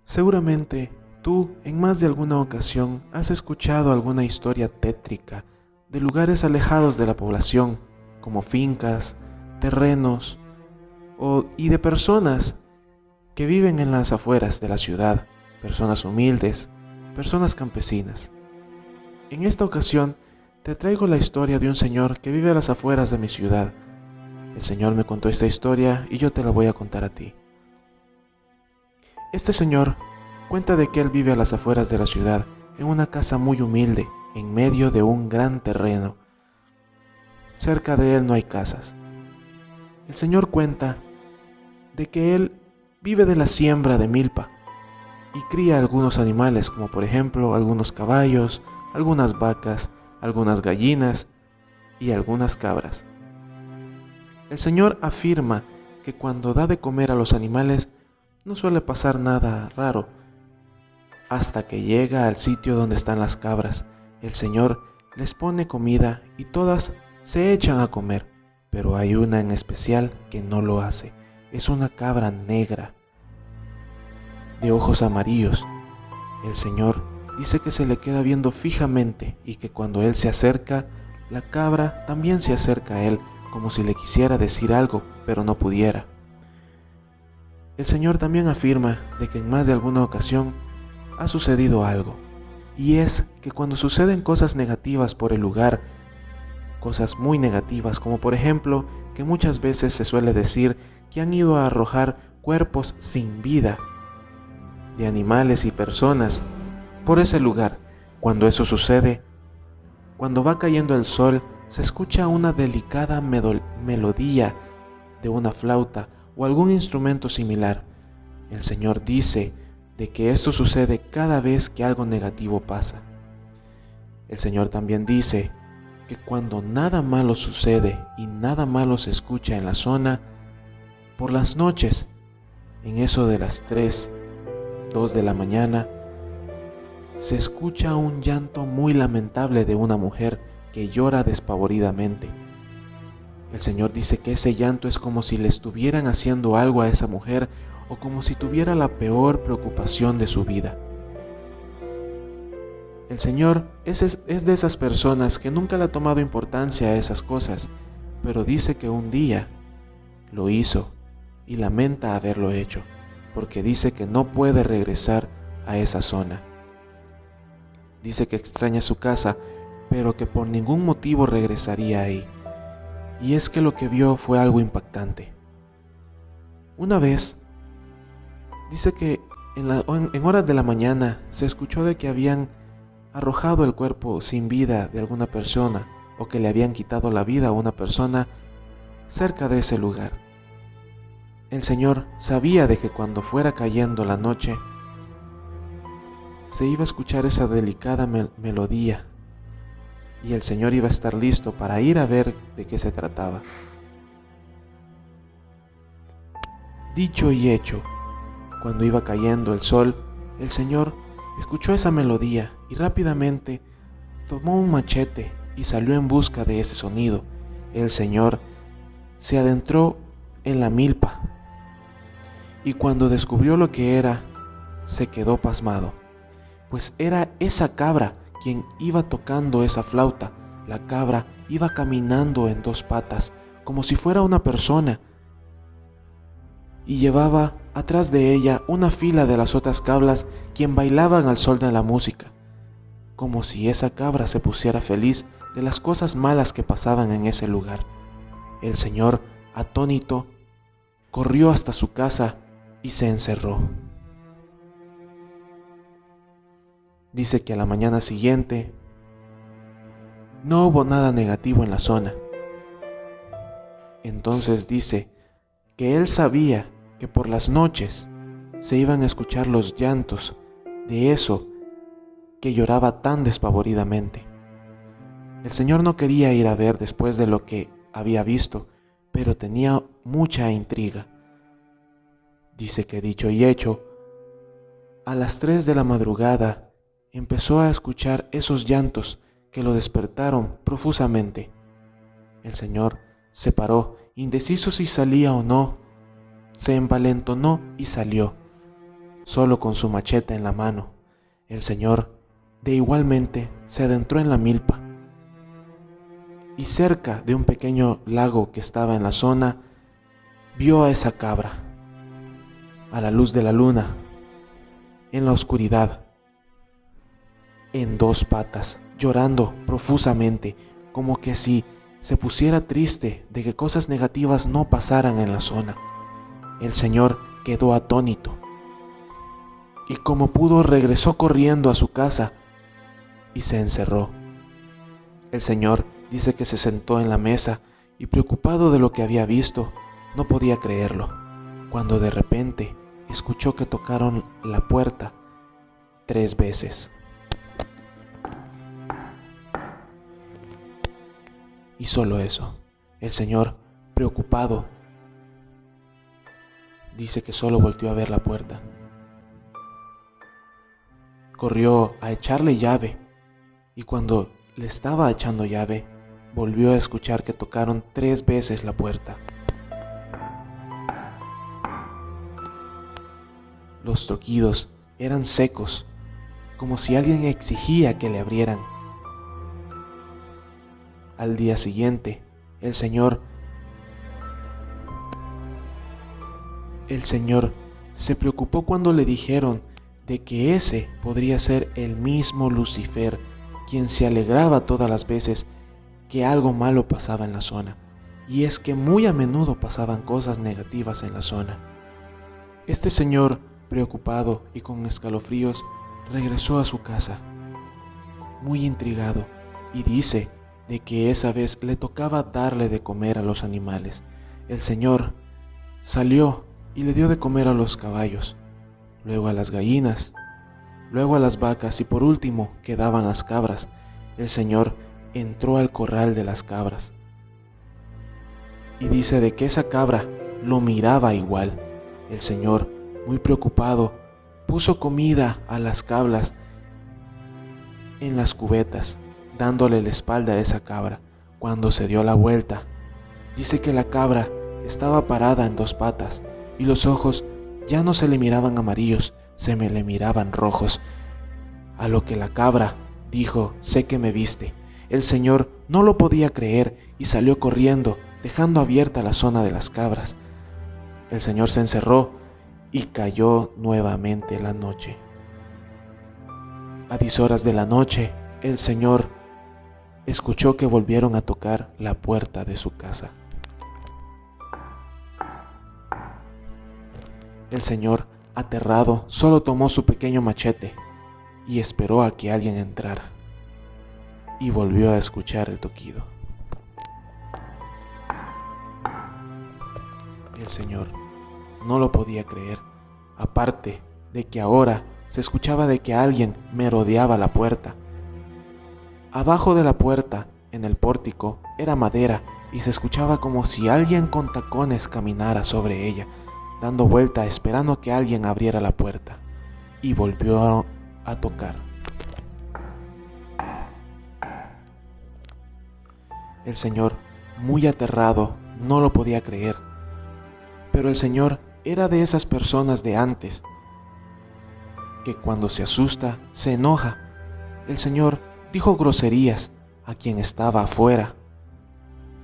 Seguramente tú en más de alguna ocasión has escuchado alguna historia tétrica de lugares alejados de la población, como fincas, terrenos y de personas que viven en las afueras de la ciudad, personas humildes, personas campesinas. En esta ocasión te traigo la historia de un señor que vive a las afueras de mi ciudad. El señor me contó esta historia y yo te la voy a contar a ti. Este señor cuenta de que él vive a las afueras de la ciudad, en una casa muy humilde, en medio de un gran terreno. Cerca de él no hay casas. El señor cuenta de que él vive de la siembra de milpa y cría algunos animales, como por ejemplo algunos caballos, algunas vacas, algunas gallinas y algunas cabras. El señor afirma que cuando da de comer a los animales no suele pasar nada raro, hasta que llega al sitio donde están las cabras. El señor les pone comida y todas se echan a comer, pero hay una en especial que no lo hace. Es una cabra negra, de ojos amarillos. El señor dice que se le queda viendo fijamente y que cuando él se acerca, la cabra también se acerca a él, como si le quisiera decir algo, pero no pudiera. El señor también afirma de que en más de alguna ocasión ha sucedido algo, y es que cuando suceden cosas negativas por el lugar, cosas muy negativas, como por ejemplo que muchas veces se suele decir que han ido a arrojar cuerpos sin vida de animales y personas por ese lugar. Cuando eso sucede, cuando va cayendo el sol, se escucha una delicada melodía de una flauta o algún instrumento similar. El señor dice de que esto sucede cada vez que algo negativo pasa. El señor también dice que cuando nada malo sucede y nada malo se escucha en la zona, por las noches, en eso de las 3, 2 de la mañana, se escucha un llanto muy lamentable de una mujer que llora despavoridamente. El señor dice que ese llanto es como si le estuvieran haciendo algo a esa mujer o como si tuviera la peor preocupación de su vida. El señor es de esas personas que nunca le ha tomado importancia a esas cosas, pero dice que un día lo hizo y lamenta haberlo hecho, porque dice que no puede regresar a esa zona. Dice que extraña su casa, pero que por ningún motivo regresaría ahí. Y es que lo que vio fue algo impactante. Una vez, dice que en horas de la mañana se escuchó de que habían arrojado el cuerpo sin vida de alguna persona o que le habían quitado la vida a una persona cerca de ese lugar. El señor sabía de que cuando fuera cayendo la noche se iba a escuchar esa delicada melodía y el señor iba a estar listo para ir a ver de qué se trataba. Dicho y hecho, cuando iba cayendo el sol, el señor escuchó esa melodía y rápidamente tomó un machete y salió en busca de ese sonido. El señor se adentró en la milpa y cuando descubrió lo que era, se quedó pasmado, pues era esa cabra quien iba tocando esa flauta. La cabra iba caminando en 2 patas, como si fuera una persona, y llevaba atrás de ella una fila de las otras cabras quien bailaban al sol de la música, como si esa cabra se pusiera feliz de las cosas malas que pasaban en ese lugar. El señor, atónito, corrió hasta su casa y se encerró. Dice que a la mañana siguiente no hubo nada negativo en la zona. Entonces dice que él sabía que por las noches se iban a escuchar los llantos de eso que lloraba tan despavoridamente. El señor no quería ir a ver después de lo que había visto, pero tenía mucha intriga. Dice que dicho y hecho, a las 3 de la madrugada empezó a escuchar esos llantos que lo despertaron profusamente. El señor se paró, indeciso si salía o no. Se envalentonó y salió. solo con su machete en la mano. El Señor, de igualmente, se adentró en la milpa y cerca de un pequeño lago que estaba en la zona, vio a esa cabra, a la luz de la luna, en la oscuridad, en dos patas, llorando profusamente, como que si se pusiera triste de que cosas negativas no pasaran en la zona. El Señor quedó atónito y como pudo regresó corriendo a su casa y se encerró. El Señor dice que se sentó en la mesa y preocupado de lo que había visto, no podía creerlo, cuando de repente escuchó que tocaron la puerta 3 veces. Y solo eso. El Señor, preocupado, dice que solo volteó a ver la puerta. Corrió a echarle llave y cuando le estaba echando llave, volvió a escuchar que tocaron 3 veces la puerta. Los toquidos eran secos, como si alguien exigía que le abrieran. Al día siguiente, el Señor se preocupó cuando le dijeron de que ese podría ser el mismo Lucifer, quien se alegraba todas las veces que algo malo pasaba en la zona. Y es que muy a menudo pasaban cosas negativas en la zona. Este señor, preocupado y con escalofríos, regresó a su casa, muy intrigado, y dice de que esa vez le tocaba darle de comer a los animales. El Señor salió y le dio de comer a los caballos, luego a las gallinas, luego a las vacas y por último quedaban las cabras. El Señor entró al corral de las cabras y dice de que esa cabra lo miraba igual. El Señor, muy preocupado, puso comida a las cabras en las cubetas, dándole la espalda a esa cabra. Cuando se dio la vuelta, dice que la cabra estaba parada en 2 patas y los ojos ya no se le miraban amarillos, se me le miraban rojos. A lo que la cabra dijo: sé que me viste. El Señor no lo podía creer y salió corriendo, dejando abierta la zona de las cabras. El Señor se encerró y cayó nuevamente la noche. A 10 horas de la noche, el Señor escuchó que volvieron a tocar la puerta de su casa. El Señor, aterrado, solo tomó su pequeño machete y esperó a que alguien entrara. Y volvió a escuchar el toquido. El Señor no lo podía creer, aparte de que ahora se escuchaba de que alguien merodeaba la puerta. Abajo de la puerta, en el pórtico, era madera y se escuchaba como si alguien con tacones caminara sobre ella, dando vuelta esperando a que alguien abriera la puerta. Y volvió a tocar. El Señor, muy aterrado, no lo podía creer. Pero el Señor era de esas personas de antes, que cuando se asusta, se enoja. El Señor dijo groserías a quien estaba afuera,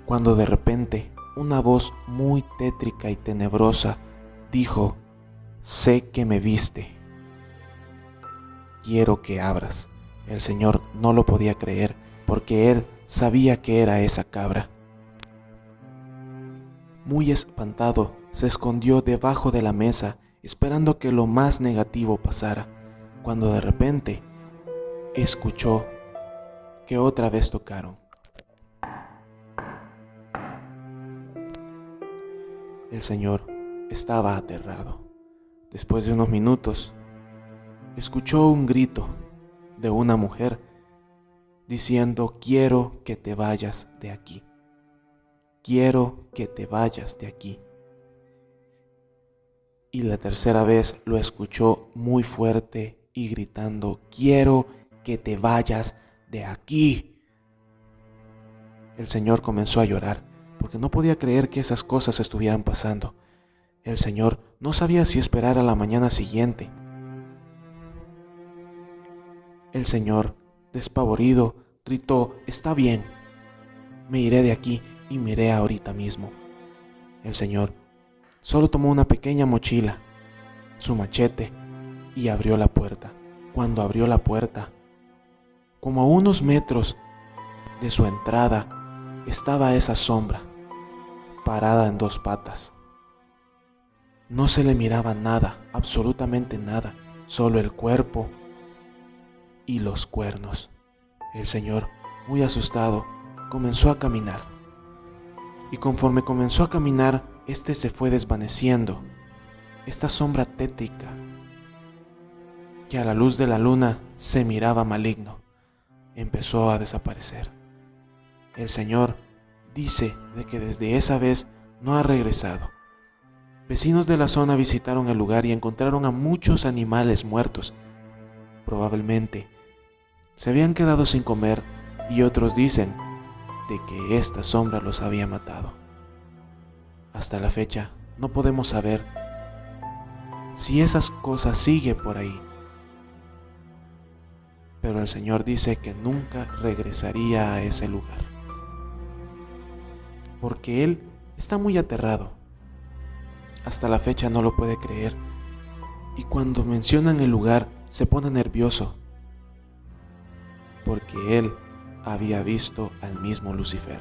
cuando de repente una voz muy tétrica y tenebrosa dijo: sé que me viste. Quiero que abras. El Señor no lo podía creer, porque él sabía que era esa cabra. Muy espantado, se escondió debajo de la mesa, esperando que lo más negativo pasara, cuando de repente escuchó que otra vez tocaron. El Señor estaba aterrado. Después de unos minutos, escuchó un grito de una mujer diciendo: quiero que te vayas de aquí. Quiero que te vayas de aquí. Y la tercera vez lo escuchó muy fuerte y gritando: quiero que te vayas de aquí. El Señor comenzó a llorar porque no podía creer que esas cosas estuvieran pasando. El Señor no sabía si esperar a la mañana siguiente, El Señor, despavorido, gritó: «Está bien, me iré de aquí y me iré ahorita mismo». El Señor solo tomó una pequeña mochila, su machete, y abrió la puerta. Cuando abrió la puerta, como a unos metros de su entrada, estaba esa sombra, parada en dos patas. No se le miraba nada, absolutamente nada, solo el cuerpo y los cuernos. El Señor, muy asustado, comenzó a caminar. Y conforme comenzó a caminar, este se fue desvaneciendo. Esta sombra tétrica, que a la luz de la luna se miraba maligno, empezó a desaparecer. El Señor dice de que desde esa vez no ha regresado. Vecinos de la zona visitaron el lugar y encontraron a muchos animales muertos. Probablemente se habían quedado sin comer, y otros dicen de que esta sombra los había matado. Hasta la fecha no podemos saber si esas cosas siguen por ahí, pero el Señor dice que nunca regresaría a ese lugar, porque Él está muy aterrado. Hasta la fecha no lo puede creer, y cuando mencionan el lugar se pone nervioso, porque Él había visto al mismo Lucifer.